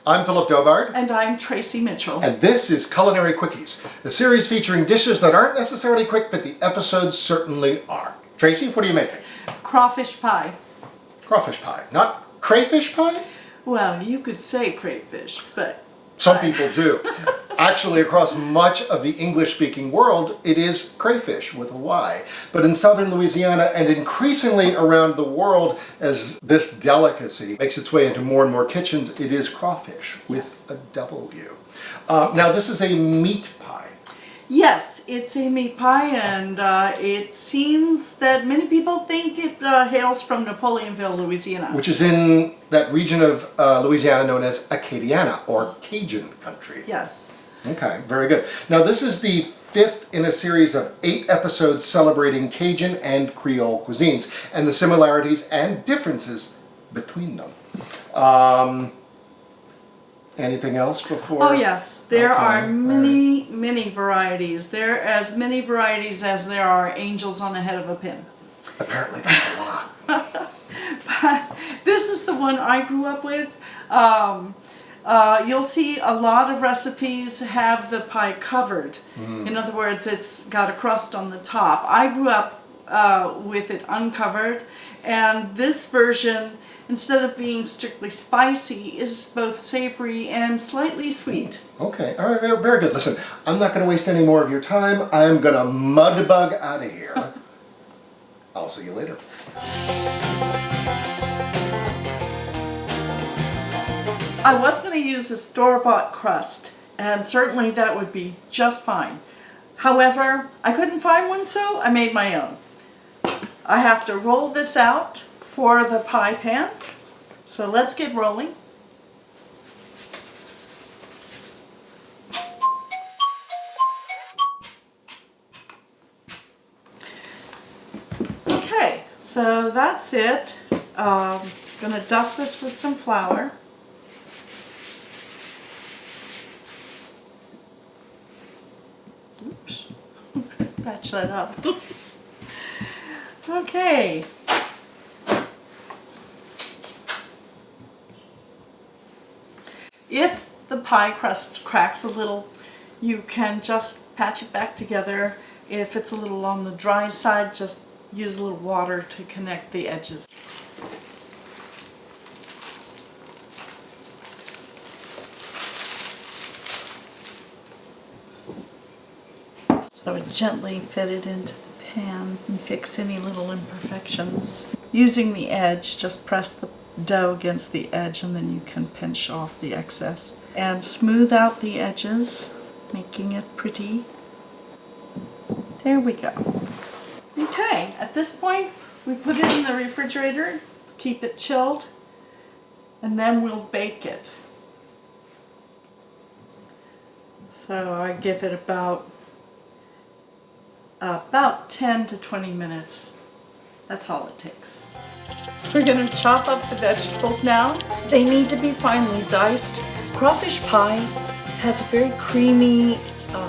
I'm Philip Dobard. And I'm Tracey Mitchell. And this is Culinary Quickies, a series featuring dishes that aren't necessarily quick, but the episodes certainly are. Tracey, what are you making? Crawfish pie. Crawfish pie, not crayfish pie? Well, you could say crayfish, but... Some people do. Actually, across much of the English-speaking world, it is crayfish with a Y. But in southern Louisiana and increasingly around the world, as this delicacy makes its way into more and more kitchens, it is crawfish with a W. Now, this is a meat pie. Yes, it's a meat pie, and it seems that many people think it hails from Napoleonville, Louisiana. Which is in that region of Louisiana known as Acadiana, or Cajun country. Yes. Okay, very good. Now this is the fifth in a series of 8 episodes celebrating Cajun and Creole cuisines, and the similarities and differences between them. Anything else before? Oh yes, there are many varieties. There are as many varieties as there are angels on the head of a pin. Apparently that's a lot. But this is the one I grew up with. You'll see a lot of recipes have the pie covered. In other words, it's got a crust on the top. I grew up with it uncovered, and this version, instead of being strictly spicy, is both savory and slightly sweet. Okay, all right, very good. Listen, I'm not going to waste any more of your time. I'm going to mud bug out of here. I'll see you later. I was going to use a store-bought crust, and certainly that would be just fine. However, I couldn't find one, so I made my own. I have to roll this out for the pie pan, so let's get rolling. Okay, so that's it. Gonna dust this with some flour. Oops, patch that up. Okay. If the pie crust cracks a little, you can just patch it back together. If it's a little on the dry side, just use a little water to connect the edges. So gently fit it into the pan and fix any little imperfections. Using the edge, just press the dough against the edge and then you can pinch off the excess. And smooth out the edges, making it pretty. There we go. Okay, at this point we put it in the refrigerator, keep it chilled, and then we'll bake it. So I give it about 10 to 20 minutes. That's all it takes. We're going to chop up the vegetables now. They need to be finely diced. Crawfish pie has a very creamy,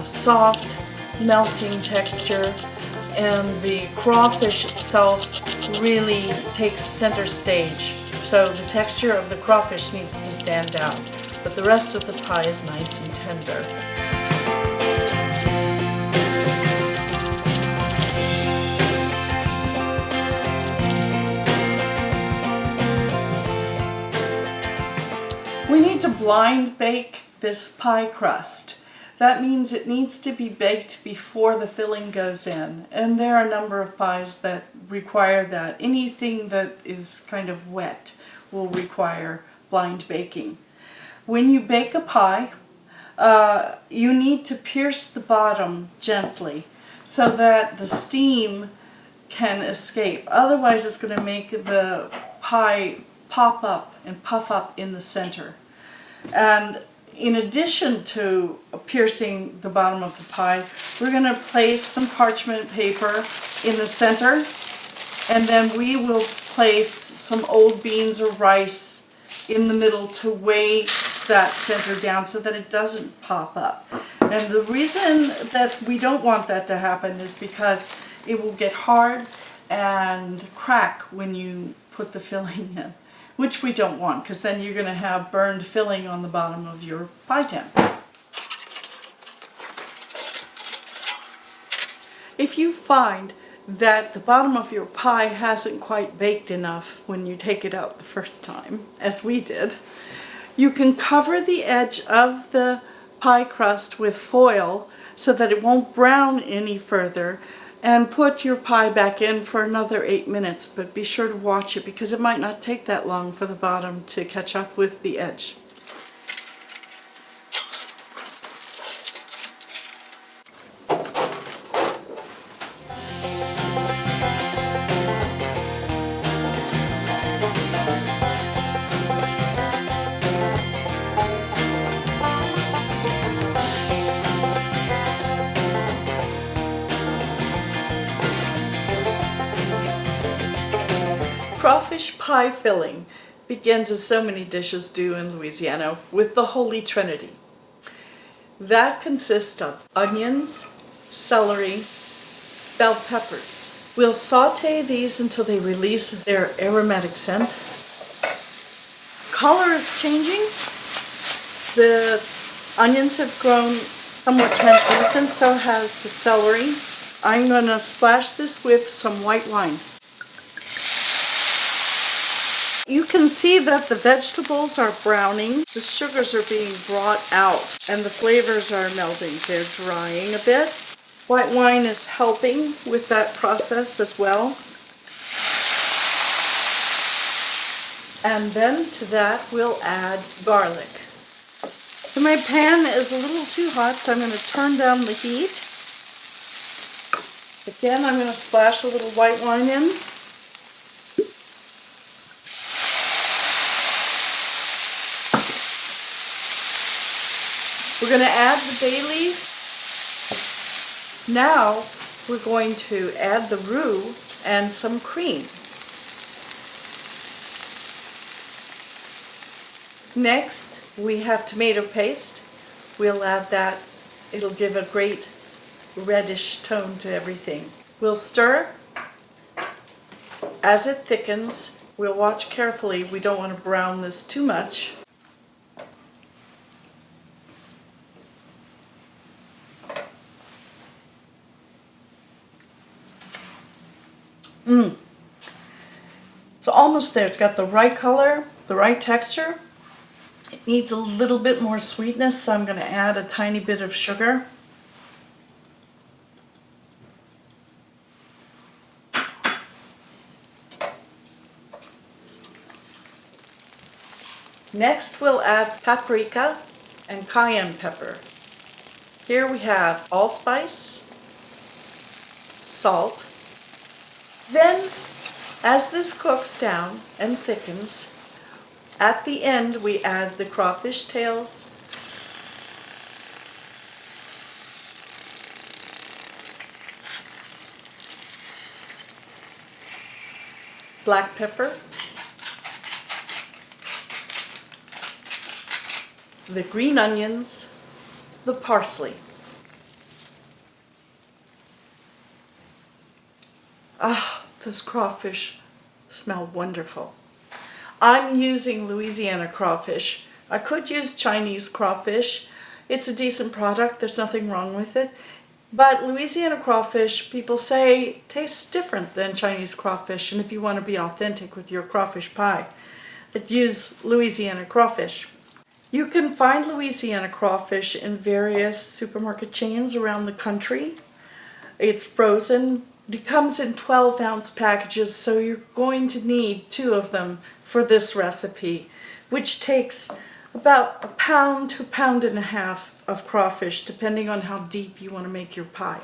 soft, melting texture, and the crawfish itself really takes center stage. So the texture of the crawfish needs to stand out, but the rest of the pie is nice and tender. We need to blind bake this pie crust. That means it needs to be baked before the filling goes in. And there are a number of pies that require that. Anything that is kind of wet will require blind baking. When you bake a pie, you need to pierce the bottom gently so that the steam can escape. Otherwise it's going to make the pie pop up and puff up in the center. And in addition to piercing the bottom of the pie, we're going to place some parchment paper in the center, and then we will place some old beans or rice in the middle to weigh that center down so that it doesn't pop up. And the reason that we don't want that to happen is because it will get hard and crack when you put the filling in. which we don't want because then you're going to have burned filling on the bottom of your pie tin. If you find that the bottom of your pie hasn't quite baked enough when you take it out the first time, as we did, you can cover the edge of the pie crust with foil so that it won't brown any further, and put your pie back in for another 8 minutes, but be sure to watch it because it might not take that long for the bottom to catch up with the edge. Crawfish pie filling begins, as so many dishes do in Louisiana, with the Holy Trinity. That consists of onions, celery, bell peppers. We'll saute these until they release their aromatic scent. Color is changing. The onions have grown somewhat translucent, so has the celery. I'm going to splash this with some white wine. You can see that the vegetables are browning, the sugars are being brought out, and the flavors are melting. They're drying a bit. White wine is helping with that process as well. And then to that we'll add garlic. So my pan is a little too hot, so I'm going to turn down the heat. Again, I'm going to splash a little white wine in. We're going to add the bay leaf. Now we're going to add the roux and some cream. Next, we have tomato paste. We'll add that. It'll give a great reddish tone to everything. We'll stir. As it thickens, we'll watch carefully. We don't want to brown this too much. It's almost there. It's got the right color, the right texture. It needs a little bit more sweetness, so I'm going to add a tiny bit of sugar. Next, we'll add paprika and cayenne pepper. Here we have allspice, salt. Then, as this cooks down and thickens, at the end we add the crawfish tails, black pepper, the green onions, the parsley. Ah, those crawfish smell wonderful. I'm using Louisiana crawfish. I could use Chinese crawfish. It's a decent product, there's nothing wrong with it. But Louisiana crawfish, people say, tastes different than Chinese crawfish, and if you want to be authentic with your crawfish pie, use Louisiana crawfish. You can find Louisiana crawfish in various supermarket chains around the country. It's frozen. It comes in 12-ounce packages, so you're going to need 2 of them for this recipe, which takes about 1 pound to 1.5 pounds of crawfish, depending on how deep you want to make your pie.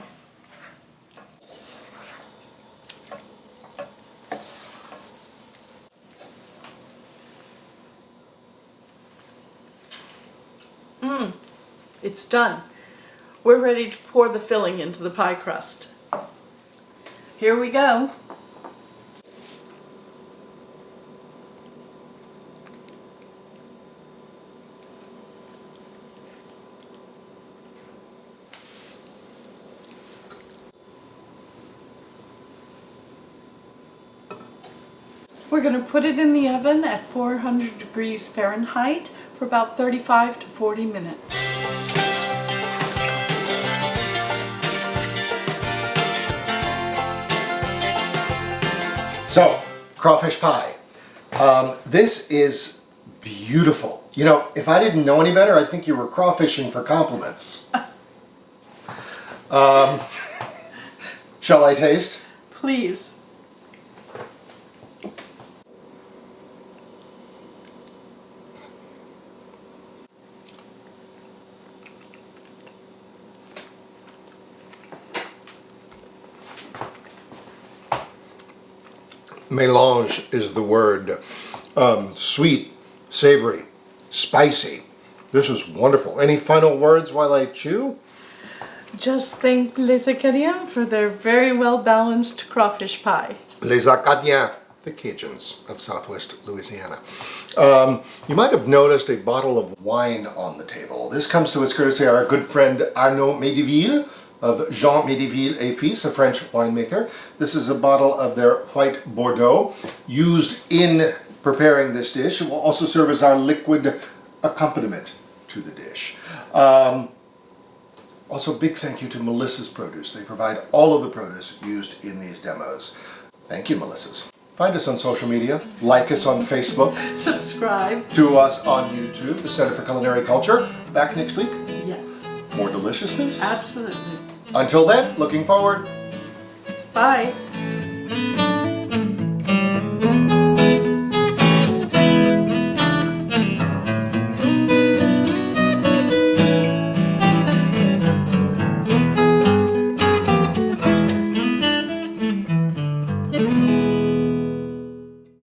It's done. We're ready to pour the filling into the pie crust. Here we go. We're going to put it in the oven at 400 degrees Fahrenheit for about 35 to 40 minutes. So, crawfish pie. This is beautiful. You know, if I didn't know any better, I'd think you were crawfishing for compliments. Shall I taste? Please. Mélange is the word. Sweet, savory, spicy. This is wonderful. Any final words while I chew? Just thank les Acadiens for their very well balanced crawfish pie. Les Acadiens, the Cajuns of Southwest Louisiana. You might have noticed a bottle of wine on the table. This comes to us courtesy of our good friend Arnaud Médiville of Jean Médiville et Fils, a French winemaker. This is a bottle of their white Bordeaux used in preparing this dish. It will also serve as our liquid accompaniment to the dish. Also, big thank you to Melissa's Produce. They provide all of the produce used in these demos. Thank you, Melissa's. Find us on social media, like us on Facebook, Subscribe. to us on YouTube, the Center for Culinary Culture. Back next week, Yes, more deliciousness. absolutely. Until then, looking forward. Bye.